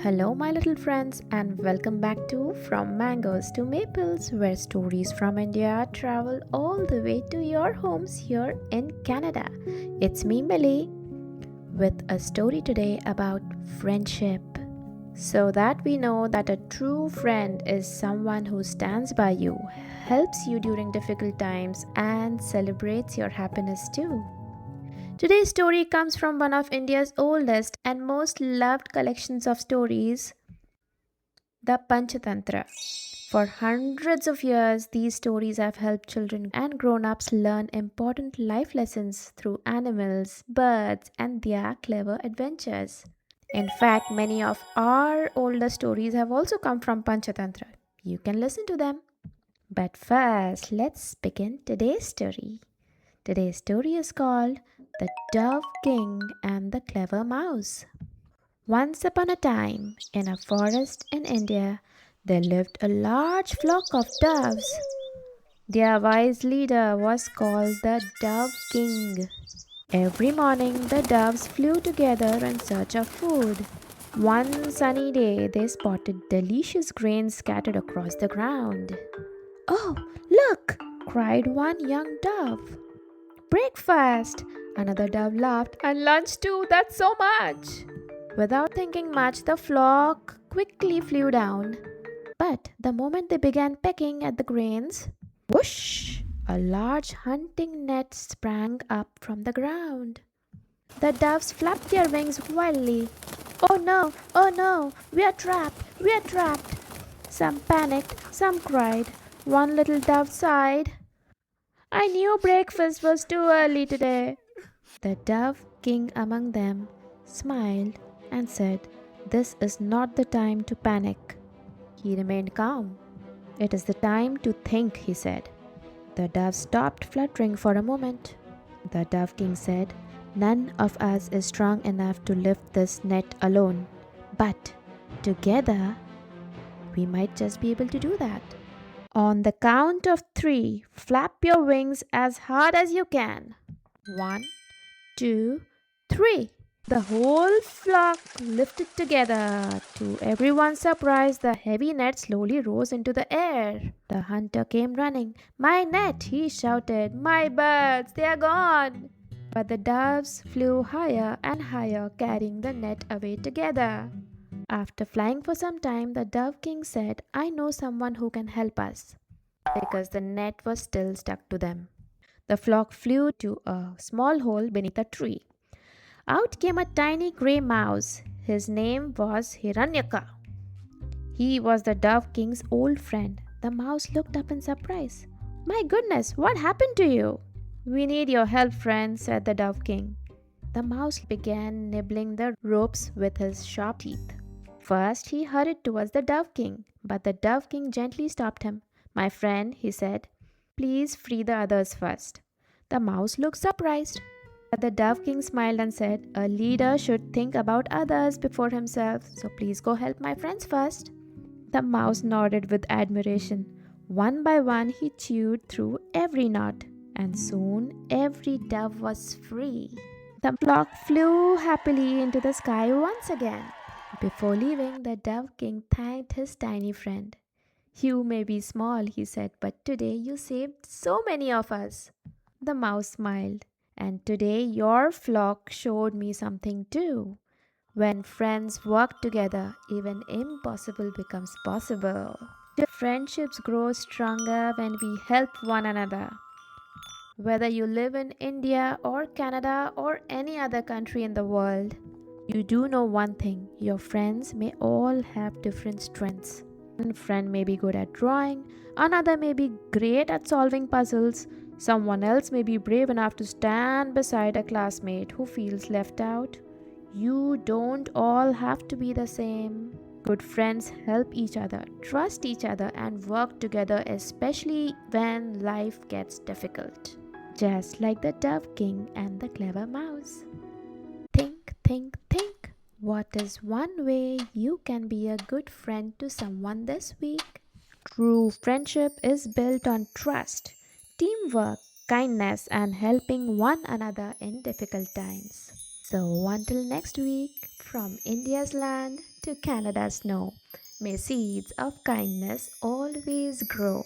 Hello, my little friends, and welcome back to From Mangoes to Maples, where stories from India travel all the way to your homes here in Canada. It's me, Millie, with a story today about friendship. So that we know that a true friend is someone who stands by you, helps you during difficult times, and celebrates your happiness too. Today's story comes from one of India's oldest and most loved collections of stories, the Panchatantra. For hundreds of years, these stories have helped children and grown ups learn important life lessons through animals, birds, and their clever adventures. In fact, many of our older stories have also come from Panchatantra. You can listen to them. But first, let's begin today's story. Today's story is called The Dove King and the Clever Mouse. Once upon a time, in a forest in India, there lived a large flock of doves. Their wise leader was called the Dove King. Every morning, the doves flew together in search of food. One sunny day, they spotted delicious grains scattered across the ground. "Oh, look!" cried one young dove. "Breakfast!" Another dove laughed. "And lunch too, that's so much!" Without thinking much, the flock quickly flew down. But the moment they began pecking at the grains, whoosh! A large hunting net sprang up from the ground. The doves flapped their wings wildly. "Oh no! Oh no! We are trapped! We are trapped!" Some panicked, some cried. One little dove sighed. "I knew breakfast was too early today." The dove king among them smiled and said, "This is not the time to panic." He remained calm. "It is the time to think," he said. The dove stopped fluttering for a moment. The dove king said, "None of us is strong enough to lift this net alone. But together, we might just be able to do that. On the count of 3, flap your wings as hard as you can. 1, 2, 3." The whole flock lifted together. To everyone's surprise, the heavy net slowly rose into the air. The hunter came running. "My net!" he shouted. "My birds! They are gone!" But the doves flew higher and higher, carrying the net away together. After flying for some time, the Dove King said, "I know someone who can help us," because the net was still stuck to them. The flock flew to a small hole beneath a tree. Out came a tiny grey mouse. His name was Hiranyaka. He was the Dove King's old friend. The mouse looked up in surprise. "My goodness, what happened to you?" "We need your help, friend," said the Dove King. The mouse began nibbling the ropes with his sharp teeth. First, he hurried towards the Dove King, but the Dove King gently stopped him. "My friend," he said, "please free the others first." The mouse looked surprised. But the Dove King smiled and said, "A leader should think about others before himself, so please go help my friends first." The mouse nodded with admiration. One by one, he chewed through every knot, and soon every dove was free. The flock flew happily into the sky once again. Before leaving, the Dove King thanked his tiny friend. "You may be small," he said, "but today you saved so many of us." The mouse smiled. "And today your flock showed me something too. When friends work together, even impossible becomes possible." Friendships grow stronger when we help one another. Whether you live in India or Canada or any other country in the world, you do know one thing: your friends may all have different strengths. One friend may be good at drawing, another may be great at solving puzzles, someone else may be brave enough to stand beside a classmate who feels left out. You don't all have to be the same. Good friends help each other, trust each other, and work together, especially when life gets difficult. Just like the Dove King and the clever mouse. Think, think, think. What is one way you can be a good friend to someone this week? True friendship is built on trust, teamwork, kindness, and helping one another in difficult times. So, until next week, from India's land to Canada's snow. May seeds of kindness always grow.